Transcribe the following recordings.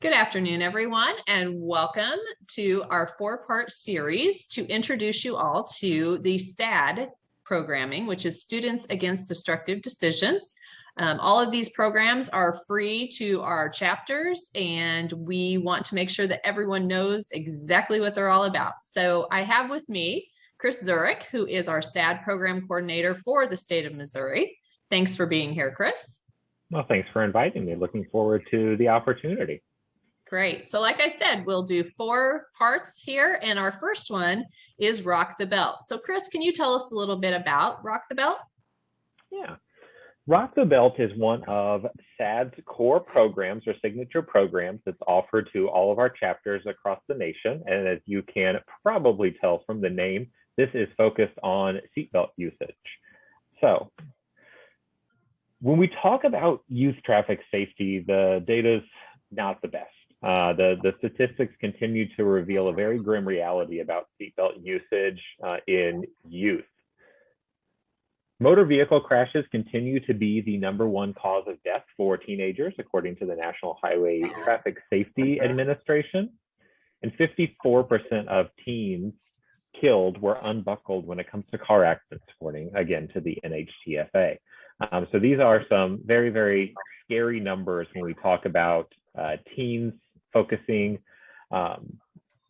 Good afternoon, everyone, and welcome to our four-part series to introduce you all to the SADD programming, which is Students Against Destructive Decisions. All of these programs are free to our chapters, and we want to make sure that everyone knows exactly what they're all about. So I have with me Chris Dzurick, who is our SADD program coordinator for the state of Missouri. Thanks for being here, Chris. Well, thanks for inviting me. Looking forward to the opportunity. Great. So like I said, we'll do four parts here. And our first one is Rock the Belt. So Chris, can you tell us a little bit about Rock the Belt? Yeah. Rock the Belt is one of SADD's core programs or signature programs that's offered to all of our chapters across the nation. And as you can probably tell from the name, this is focused on seatbelt usage. So when we talk about youth traffic safety, the data's not the best. The statistics continue to reveal a very grim reality about seatbelt usage in youth. Motor vehicle crashes continue to be the #1 cause of death for teenagers, according to the National Highway Traffic Safety Administration. And 54% of teens killed were unbuckled when it comes to car accidents, according, again, to the NHTSA. So these are some very, very scary numbers when we talk about teens focusing.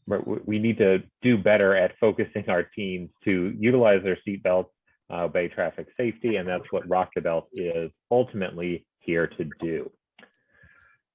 We need to do better at focusing our teens to utilize their seatbelts, obey traffic safety, and that's what Rock the Belt is ultimately here to do.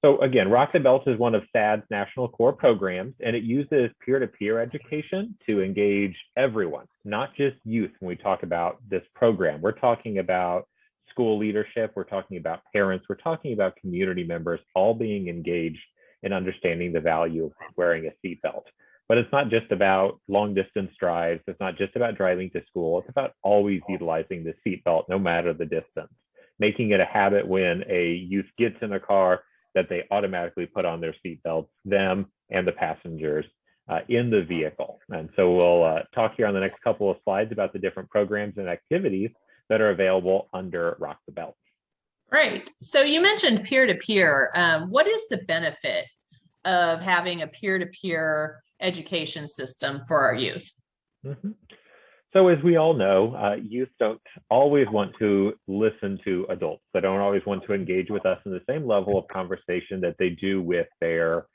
So again, Rock the Belt is one of SADD's national core programs, and it uses peer-to-peer education to engage everyone, not just youth. When we talk about this program, we're talking about school leadership, we're talking about parents, we're talking about community members, all being engaged in understanding the value of wearing a seatbelt. But it's not just about long distance drives. It's not just about driving to school. It's about always utilizing the seatbelt, no matter the distance, making it a habit when a youth gets in a car that they automatically put on their seatbelts, them and the passengers in the vehicle. And so we'll talk here on the next couple of slides about the different programs and activities that are available under Rock the Belt. Great. So you mentioned peer-to-peer. What is the benefit of having a peer-to-peer education system for our youth? Mm-hmm. So as we all know, youth don't always want to listen to adults. They don't always want to engage with us in the same level of conversation that they do with their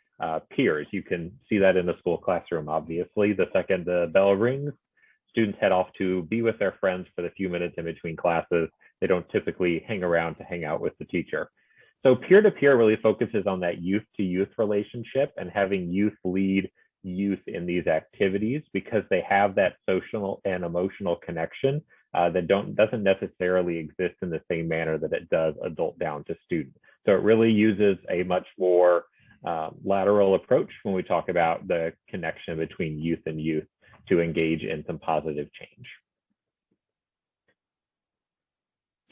peers. You can see that in the school classroom, obviously. The second the bell rings, students head off to be with their friends for the few minutes in between classes. They don't typically hang around to hang out with the teacher. So peer-to-peer really focuses on that youth-to-youth relationship and having youth lead youth in these activities because they have that social and emotional connection that doesn't necessarily exist in the same manner that it does adult down to student. So it really uses a much more lateral approach when we talk about the connection between youth and youth to engage in some positive change.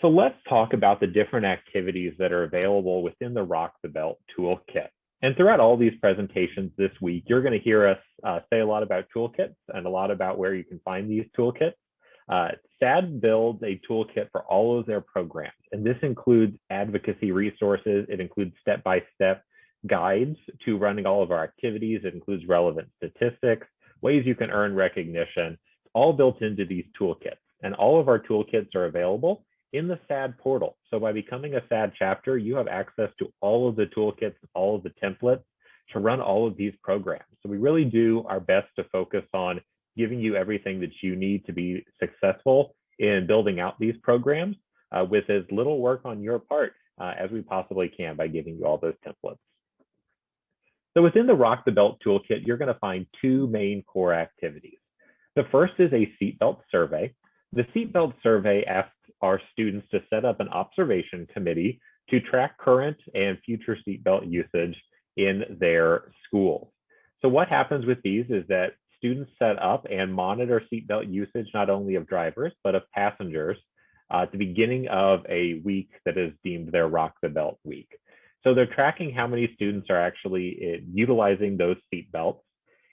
So let's talk about the different activities that are available within the Rock the Belt toolkit. And throughout all these presentations this week, you're going to hear us say a lot about toolkits and a lot about where you can find these toolkits. SADD builds a toolkit for all of their programs, and this includes advocacy resources. It includes step-by-step guides to running all of our activities. It includes relevant statistics, ways you can earn recognition, all built into these toolkits. And all of our toolkits are available in the SADD portal. So by becoming a SADD chapter, you have access to all of the toolkits, all of the templates to run all of these programs. So we really do our best to focus on giving you everything that you need to be successful in building out these programs with as little work on your part as we possibly can by giving you all those templates. So within the Rock the Belt toolkit, you're going to find two main core activities. The first is a seatbelt survey. The seatbelt survey asks our students to set up an observation committee to track current and future seatbelt usage in their schools. So what happens with these is that students set up and monitor seatbelt usage, not only of drivers, but of passengers at the beginning of a week that is deemed their Rock the Belt week. So they're tracking how many students are actually utilizing those seatbelts.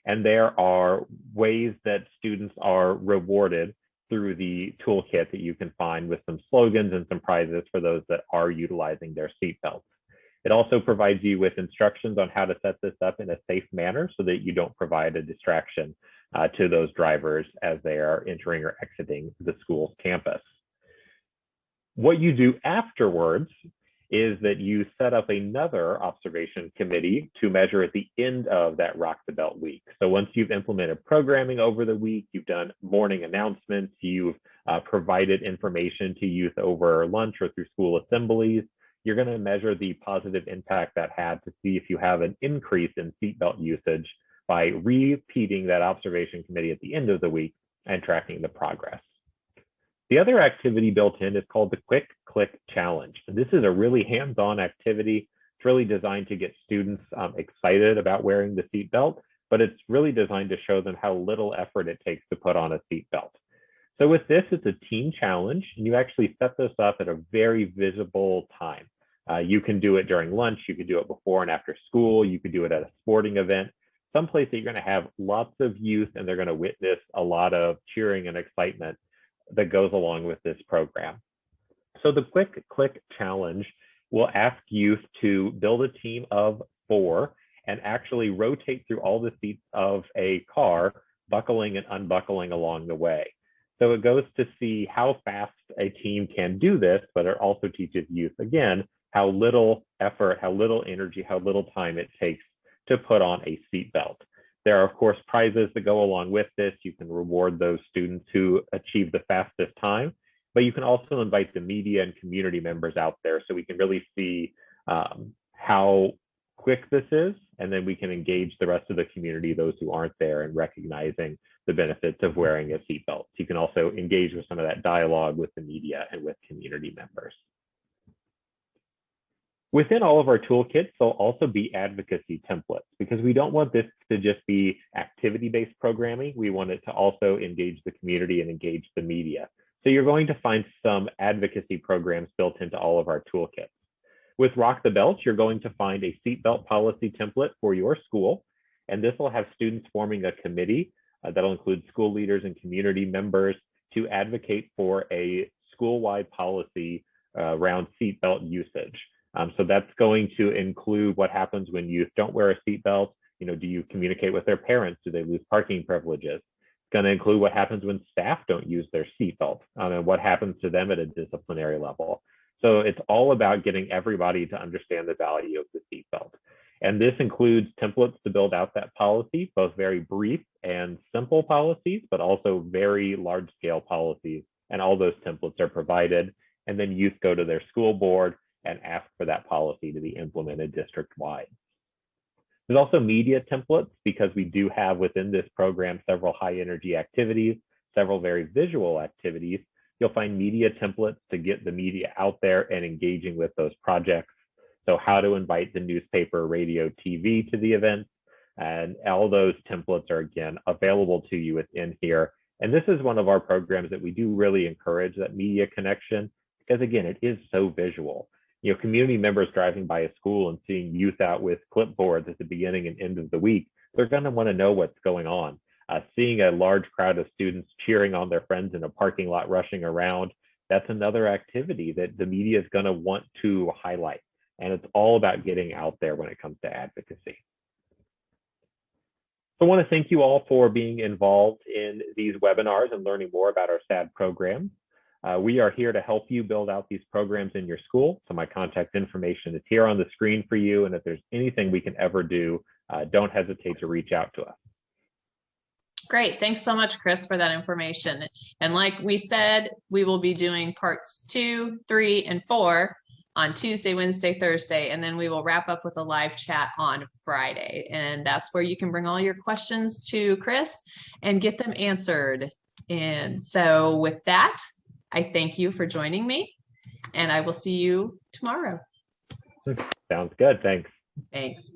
And there are ways that students are rewarded through the toolkit that you can find with some slogans and some prizes for those that are utilizing their seatbelts. It also provides you with instructions on how to set this up in a safe manner so that you don't provide a distraction to those drivers as they are entering or exiting the school's campus. What you do afterwards is that you set up another observation committee to measure at the end of that Rock the Belt week. So once you've implemented programming over the week, you've done morning announcements, you've provided information to youth over lunch or through school assemblies, you're going to measure the positive impact that had to see if you have an increase in seatbelt usage by repeating that observation committee at the end of the week and tracking the progress. The other activity built in is called the Quick Click Challenge. This is a really hands-on activity. It's really designed to get students excited about wearing the seatbelt, but it's really designed to show them how little effort it takes to put on a seatbelt. So with this, it's a team challenge, and you actually set this up at a very visible time. You can do it during lunch, you can do it before and after school, you could do it at a sporting event, someplace that you're going to have lots of youth and they're going to witness a lot of cheering and excitement that goes along with this program. So the Quick Click Challenge will ask youth to build a team of 4 and actually rotate through all the seats of a car, buckling and unbuckling along the way. So it goes to see how fast a team can do this, but it also teaches youth, again, how little effort, how little energy, how little time it takes to put on a seatbelt. There are, of course, prizes that go along with this. You can reward those students who achieve the fastest time, but you can also invite the media and community members out there so we can really see how quick this is, and then we can engage the rest of the community, those who aren't there, and recognizing the benefits of wearing a seatbelt. You can also engage with some of that dialogue with the media and with community members. Within all of our toolkits, there'll also be advocacy templates because we don't want this to just be activity-based programming. We want it to also engage the community and engage the media. So you're going to find some advocacy programs built into all of our toolkits. With Rock the Belt, you're going to find a seatbelt policy template for your school, and this will have students forming a committee that'll include school leaders and community members to advocate for a school-wide policy around seatbelt usage. So that's going to include what happens when youth don't wear a seatbelt. You know, do you communicate with their parents? Do they lose parking privileges? It's going to include what happens when staff don't use their seatbelt and what happens to them at a disciplinary level. So it's all about getting everybody to understand the value of the seatbelt. And this includes templates to build out that policy, both very brief and simple policies, but also very large scale policies. And all those templates are provided. And then youth go to their school board and ask for that policy to be implemented district-wide. There's also media templates because we do have within this program several high energy activities, several very visual activities. You'll find media templates to get the media out there and engaging with those projects. So how to invite the newspaper, radio, TV to the events, and all those templates are again available to you within here. And this is one of our programs that we do really encourage that media connection because again, it is so visual. You know, community members driving by a school and seeing youth out with clipboards at the beginning and end of the week, they're going to want to know what's going on. Seeing a large crowd of students cheering on their friends in a parking lot, rushing around, that's another activity that the media is going to want to highlight. And it's all about getting out there when it comes to advocacy. So I want to thank you all for being involved in these webinars and learning more about our SADD program. We are here to help you build out these programs in your school. So my contact information is here on the screen for you. And if there's anything we can ever do, don't hesitate to reach out to us. Great. Thanks so much, Chris, for that information. And like we said, we will be doing parts 2, 3, and 4 on Tuesday, Wednesday, Thursday, and then we will wrap up with a live chat on Friday. And that's where you can bring all your questions to Chris and get them answered. And so with that, I thank you for joining me, and I will see you tomorrow. Sounds good. Thanks. Thanks.